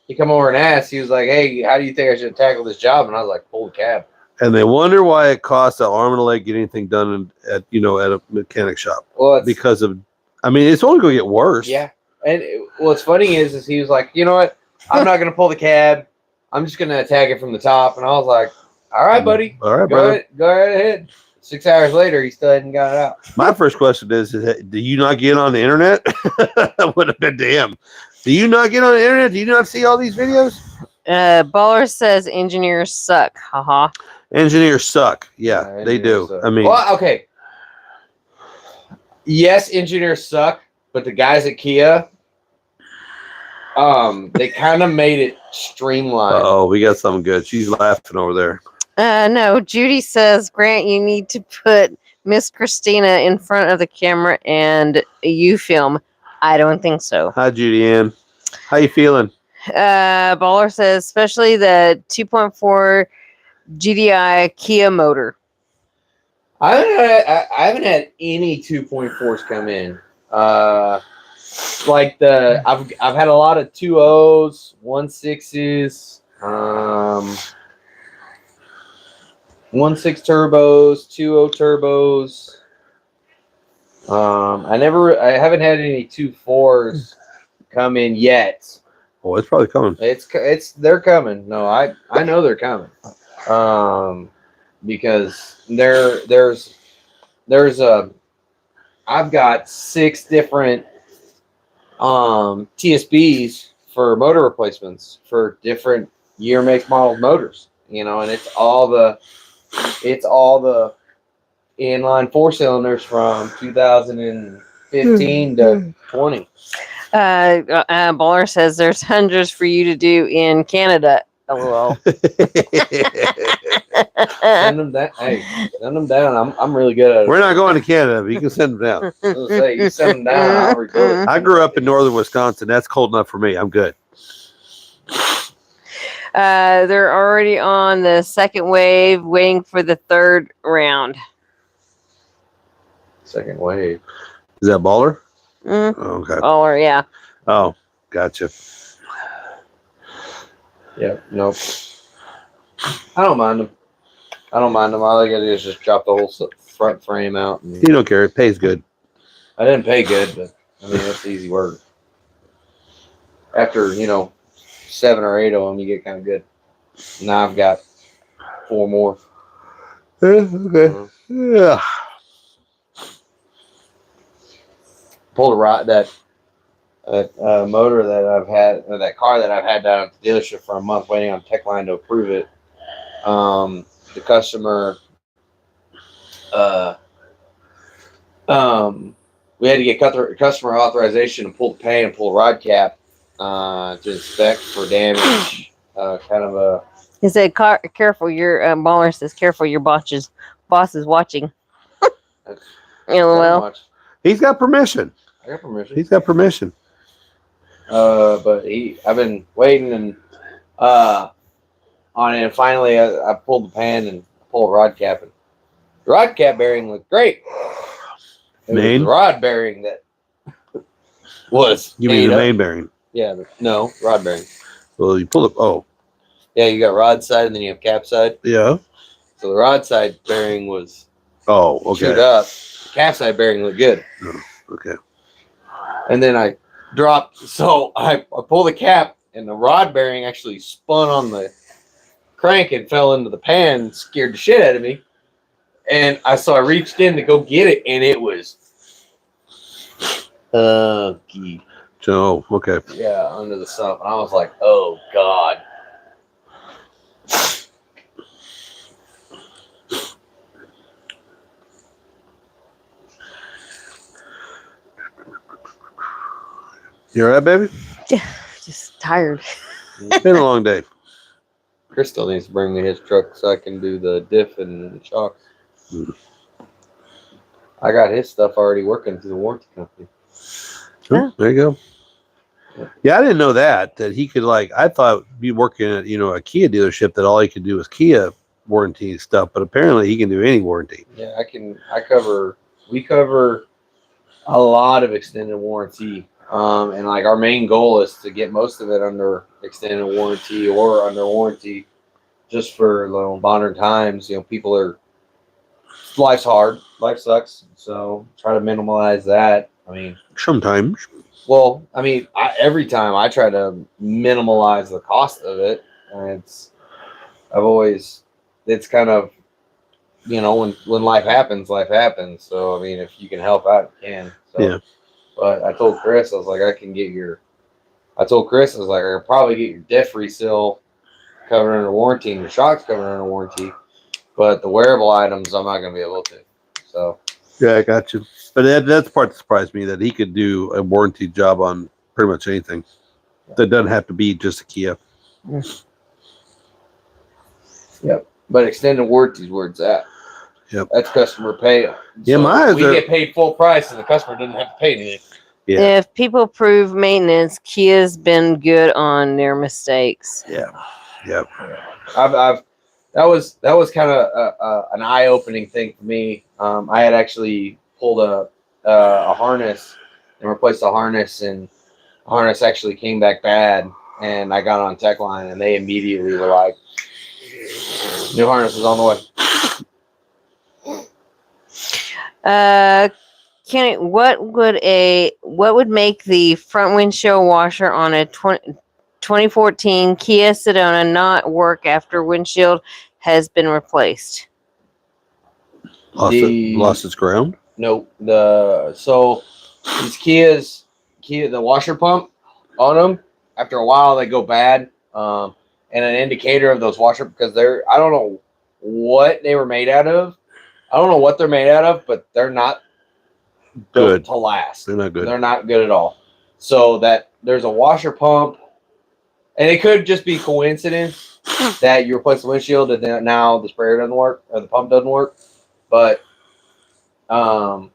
He come over and asked. He was like, "Hey, how do you think I should tackle this job?" And I was like, "Pull the cab." And they wonder why it costs an arm and a leg to get anything done at a mechanic shop. Well, it's, Because of, I mean, it's only going to get worse. yeah. And what's funny is he was like, "You know what? I'm not gonna pull the cab. I'm just gonna attack it from the top." And I was like, "All right, buddy. All right, Go brother. right ahead." 6 hours later, he still hadn't got it out. My first question is do you not get on the internet? That would have been to him. Do you not get on the internet? Do you not see all these videos? Baller says engineers suck. Haha. Engineers suck. Yeah, they do. Suck. I mean, well, okay. Yes, engineers suck, but the guys at Kia, they kind of made it streamlined. oh, we got something good. She's laughing over there. No, Judy says, Grant, you need to put Miss Christina in front of the camera and you film. I don't think so. Hi, Judy Ann. How you feeling? Baller says, especially the 2.4 GDI Kia motor. I haven't had any 2.4s come in. Like I've had a lot of 2.0s, 1.6s, 1.6 turbos, 2.0 turbos. I haven't had any 2.4s come in yet. Oh, it's probably coming. They're coming. No, I know they're coming. Because I've got 6 different TSBs for motor replacements for different year, make, model motors. And it's all the inline 4-cylinders from 2015 to 20. Baller says there's hundreds for you to do in Canada. LOL. Send them down. Hey, send them down. I'm really good at it. We're not going to Canada, but you can send them down. I was gonna say, you send them down. I'll record it. I grew up in northern Wisconsin. That's cold enough for me. I'm good. They're already on the second wave, waiting for the third round. Second wave. Is that Baller? Mm. Oh, okay. Baller, yeah. Oh, gotcha. Yep. Nope. I don't mind them. All I gotta do is just drop the whole front frame out. And You don't care. It pays good. I didn't pay good, but I mean that's easy work. After 7 or 8 of them, you get kind of good. Now I've got 4 more. Okay. Yeah. Pulled a rod that motor that I've had, or that car that I've had down at the dealership for a month, waiting on tech line to approve it. The customer, we had to get customer authorization to pull the pan and pull a rod cap to inspect for damage. Kind of a. He said, "Careful, your Baller says, careful, your boss is watching." LOL. He's got permission. I got permission. He's got permission. But I've been waiting and on it, and finally I pulled the pan and pulled a rod cap, and the rod cap bearing looked great. It was the rod bearing that was. You mean the main bearing? Yeah, no rod bearing. Well, you pull it. Oh, yeah, you got rod side and then you have cap side. yeah. So the rod side bearing was chewed okay. up. The cap side bearing looked good. Oh, okay. And then I dropped, so I pulled the cap, and the rod bearing actually spun on the crank and fell into the pan and scared the shit out of me. And I reached in to go get it, and it was funky. So, okay. Yeah, under the sump. And I was like, oh, God. You all right, baby? Yeah, just tired. It's been a long day. Crystal needs to bring me his truck so I can do the diff and the shocks. I got his stuff already working through the warranty company. There you go. Yeah, I didn't know that he could like. I thought be working at a Kia dealership that all he could do was Kia warranty stuff, but apparently he can do any warranty. Yeah, we cover a lot of extended warranty. And like our main goal is to get most of it under extended warranty or under warranty, just for modern times. People are life's hard, life sucks, so try to minimize that. I mean, Sometimes. well, I mean, every time I try to minimize the cost of it, and it's kind of when life happens, life happens. So I mean, if you can help out, you can. So, Yeah. But I told Chris, I was like, I can probably get your diff reseal covered under warranty and your shocks covered under warranty, but the wearable items I'm not going to be able to. So Yeah, I got you. But that's the part that surprised me, that he could do a warranty job on pretty much anything. That doesn't have to be just a Kia. Yep. But extended warranty is where it's at. Yep. That's customer pay. Yeah, we get paid full price, and the customer doesn't have to pay anything. Yeah. If people prove maintenance, Kia's been good on their mistakes. Yeah. Yep. That was kind of an eye-opening thing for me. I had actually pulled a harness and replaced the harness, and the harness actually came back bad. And I got on Tech Line, and they immediately were like, "New harness is on the way." Kenny, what would make the front windshield washer on a 2014 Kia Sedona not work after windshield has been replaced? Lost its ground? No, these Kia, the washer pump on them, after a while they go bad. And an indicator of those washer, because I don't know what they were made out of. I don't know what they're made out of, but they're not Good built to last. They're not good. They're not good at all. So that there's a washer pump, and it could just be coincidence that you replace the windshield and then now the sprayer doesn't work or the pump doesn't work. But I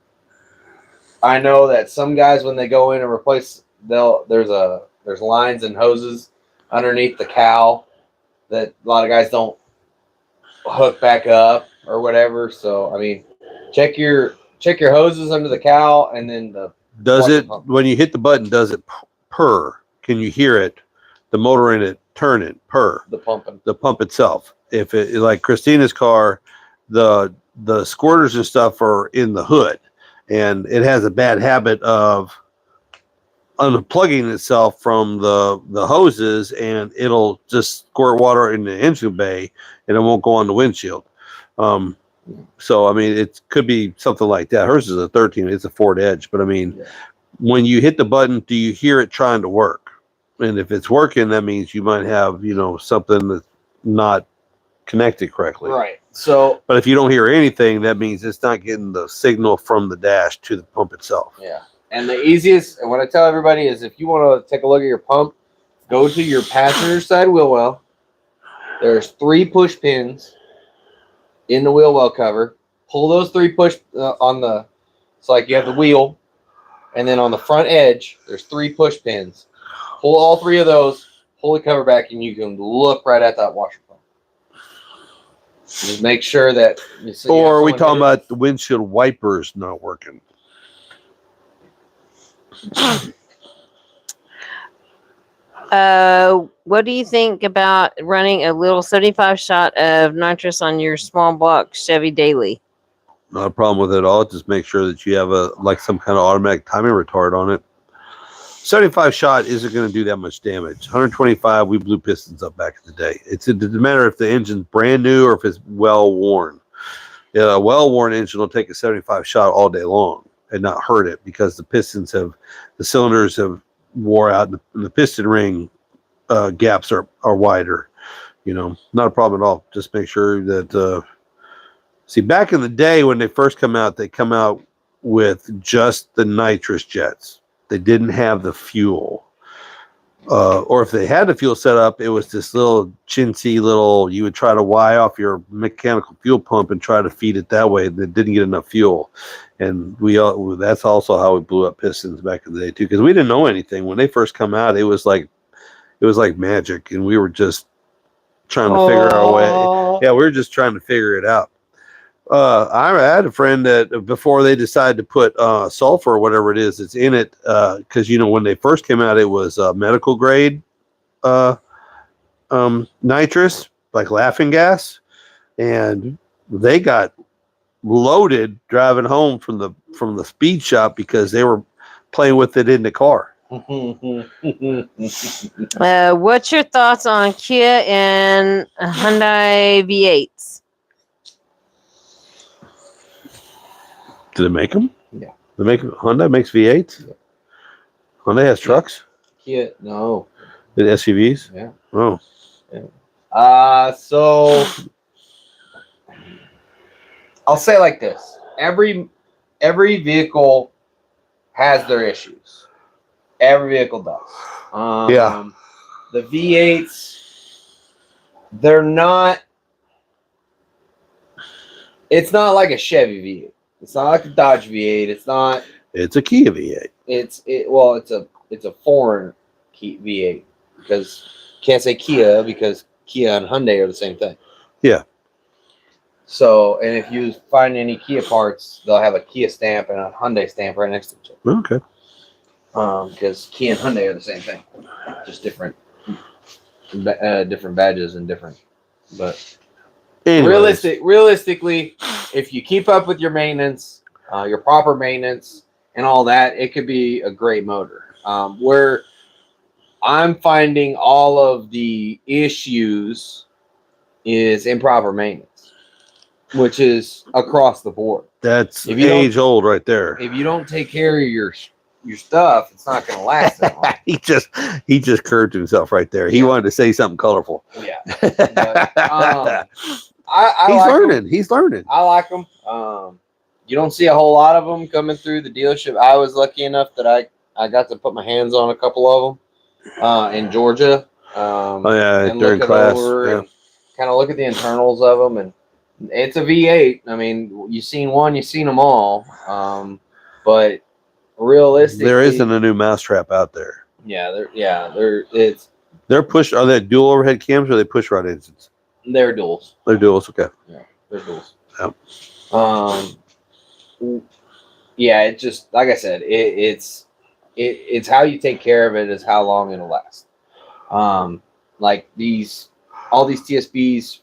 know that some guys, when they go in and replace, there's lines and hoses underneath the cowl that a lot of guys don't hook back up or whatever. So I mean, check your hoses under the cowl, and then when you hit the button, does it purr? Can you hear it? The motor in it turning, purr. The pump itself. If it, like Christina's car, the squirters and stuff are in the hood, and it has a bad habit of unplugging itself from the hoses, and it'll just squirt water in the engine bay, and it won't go on the windshield. So I mean, it could be something like that. Hers is a 13; it's a Ford Edge. But I mean, when you hit the button, do you hear it trying to work? And if it's working, that means you might have something that's not connected correctly. Right. So, but if you don't hear anything, that means it's not getting the signal from the dash to the pump itself. Yeah. And the easiest, and what I tell everybody is, if you want to take a look at your pump, go to your passenger side wheel well. There's 3 push pins in the wheel well cover. Pull those 3 push it's like you have the wheel, and then on the front edge, there's 3 push pins. Pull all 3 of those, pull the cover back, and you can look right at that washer pump. Just make sure that. Or are we talking about the windshield wipers not working? What do you think about running a little 75 shot of nitrous on your small block Chevy daily? Not a problem with it at all. Just make sure that you have some kind of automatic timing retard on it. 75 shot isn't going to do that much damage. 125, we blew pistons up back in the day. It's a matter if the engine's brand new or if it's well worn. Yeah, a well worn engine will take a 75 shot all day long and not hurt it, because the cylinders have wore out, and the piston ring gaps are wider. Not a problem at all. Just make sure that back in the day when they first come out, they come out with just the nitrous jets. They didn't have the fuel. or if they had the fuel set up, it was this little chintzy little. You would try to wire off your mechanical fuel pump and try to feed it that way. That didn't get enough fuel, and that's also how we blew up pistons back in the day too. Because we didn't know anything when they first come out. It was like magic, and we were just trying to figure our way. Yeah, we were just trying to figure it out. I had a friend that before they decided to put sulfur or whatever it is that's in it, because when they first came out, it was medical grade nitrous, like laughing gas, and they got loaded driving home from the speed shop because they were playing with it in the car. What's your thoughts on Kia and Hyundai V8s? Do they make them? Yeah. Hyundai makes V8s? Yeah. Hyundai has trucks? Kia, no. The SUVs? Yeah. Oh. Yeah. So I'll say like this. Every vehicle has their issues. Every vehicle does. Yeah. The V8s, they're not. It's not like a Chevy V8. It's not like a Dodge V8. It's not. It's a Kia V8. It's a foreign V8 because can't say Kia because Kia and Hyundai are the same thing. Yeah. So, and if you find any Kia parts, they'll have a Kia stamp and a Hyundai stamp right next to each other. Okay. Because Kia and Hyundai are the same thing, just different badges and different. But realistically, if you keep up with your maintenance, your proper maintenance, and all that, it could be a great motor. Where I'm finding all of the issues is improper maintenance, which is across the board. That's age old right there. If you don't take care of your stuff, it's not going to last that long. he just curved himself right there. He wanted to say something colorful. Yeah. But, He's learning. I like them. You don't see a whole lot of them coming through the dealership. I was lucky enough that I got to put my hands on a couple of them in Georgia. And during class. Yeah. Kind of look at the internals of them, and it's a V8. I mean, you've seen one, you've seen them all. But realistically, there isn't a new mousetrap out there. They're push. Are they dual overhead cams or are they push rod engines? They're duals. They're duals. Okay. Yeah, they're duals. Yep. Yeah, it just like I said, it's how you take care of it is how long it'll last. Like all these TSBs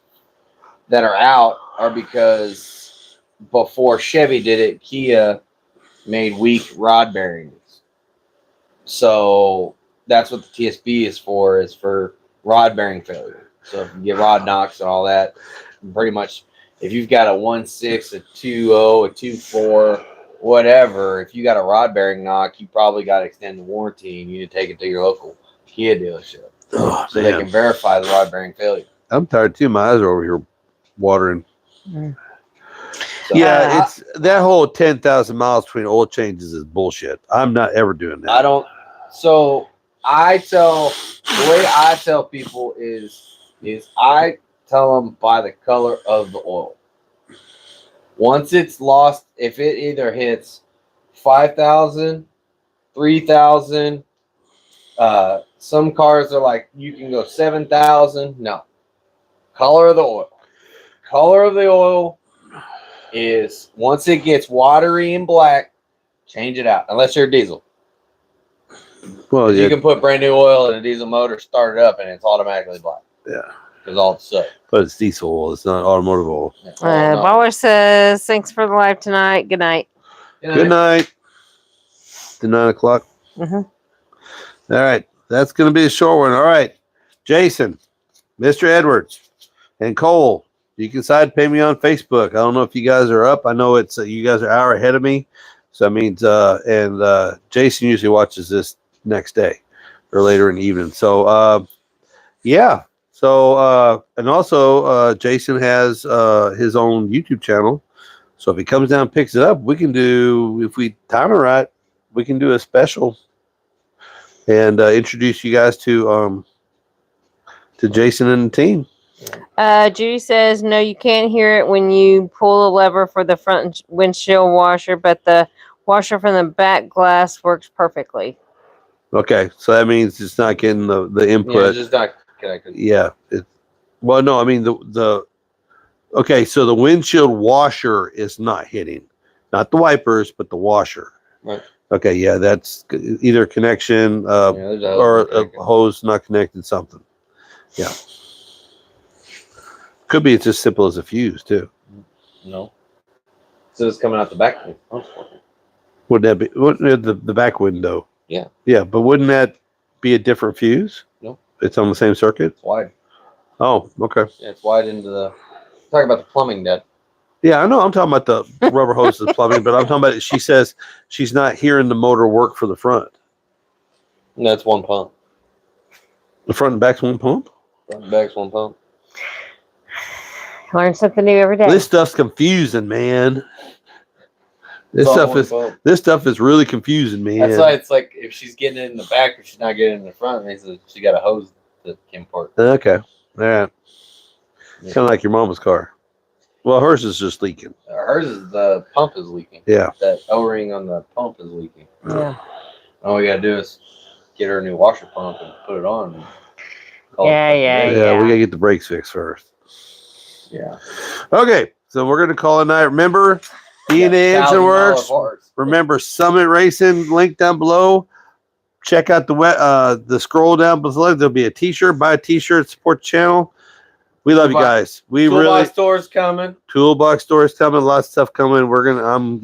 that are out are because before Chevy did it, Kia made weak rod bearings. So that's what the TSB is for rod bearing failure. So if you get rod knocks and all that, pretty much if you've got a 1.6, a 2.0, a 2.4, whatever, if you got a rod bearing knock, you probably got to extend the warranty and you need to take it to your local Kia dealership so they can verify the rod bearing failure. I'm tired too. My eyes are over here watering. Mm. So, yeah, it's that whole 10,000 miles between oil changes is bullshit. I'm not ever doing that. The way I tell people is I tell them by the color of the oil. Once it's lost, if it either hits 5,000, 3,000, some cars are like, you can go 7,000. No. Color of the oil. Color of the oil is once it gets watery and black, change it out. Unless you're a diesel. Well, you can put brand new oil in a diesel motor, start it up, and it's automatically black. Yeah. Because all it's stuff. But it's diesel oil. It's not automotive oil. Baller says, thanks for the live tonight. Good night. Good night. To 9 o'clock. Mm-hmm. All right. That's going to be a short one. All right. Jason, Mr. Edwards, and Cole, you can side pay me on Facebook. I don't know if you guys are up. I know it's you guys are an hour ahead of me. So that means, Jason usually watches this next day or later in the evening. So, yeah. So, and also, Jason has his own YouTube channel. So if he comes down and picks it up, we can do, if we time it right, we can do a special and introduce you guys to Jason and the team. Judy says, no, you can't hear it when you pull the lever for the front windshield washer, but the washer from the back glass works perfectly. Okay, so that means it's not getting the Yeah, input. it's just not connected. Yeah. Well, no, I mean the. Okay, so the windshield washer is not hitting, not the wipers, but the washer. Right. Okay, yeah, that's either connection There's a hose or not a connected. hose not connected. Something. Yeah. Could be it's as simple as a fuse too. No. So it's coming out the back. Would that be the back window? Yeah. Yeah, but wouldn't that be a different fuse? No. It's on the same circuit. It's wide. Oh, okay. Yeah, it's wide into the. Talking about the plumbing, Dad. Yeah, I know. I'm talking about the rubber hoses plumbing, but I'm talking about. She says she's not hearing the motor work for the front. No, it's one pump. The front and back's one pump. Front and back's one pump. Learn something new every day. This stuff's confusing, man. It's all one pump. This stuff is really confusing, man. That's why it's like if she's getting it in the back or she's not getting it in the front, it means that she got a hose that came apart. Okay, all right. Yeah. Kind of like your mama's car. Well, hers is just leaking. Hers is the pump is leaking. Yeah. That O-ring on the pump is leaking. Yeah. All we gotta do is get her a new washer pump and put it on. And call Yeah, it yeah, good. Yeah, we gotta get the brakes fixed first. Yeah. Okay, so we're gonna call it a night. Remember, DNA Engine $1,000 Works. parts. Remember Summit Racing, link down below. Check out the scroll down below. There'll be a t-shirt. Buy a t-shirt, support the channel. We love you guys. We Toolbox really store's coming. toolbox stores coming, lots of stuff coming. We're gonna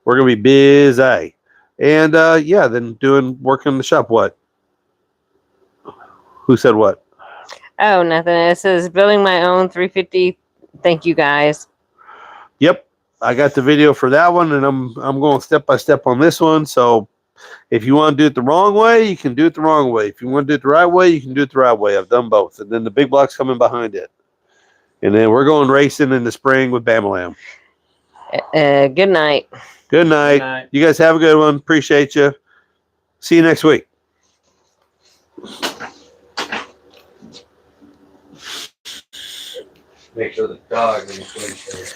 we're gonna be busy. And then work in the shop. What? Who said what? Oh, nothing. It says building my own 350. Thank you guys. Yep. I got the video for that one, and I'm going step by step on this one. So if you want to do it the wrong way, you can do it the wrong way. If you want to do it the right way, you can do it the right way. I've done both. And then the big block's coming behind it. And then we're going racing in the spring with Bamalam. Good night. Good night. Good night. You guys have a good one. Appreciate you. See you next week. Make sure the dog is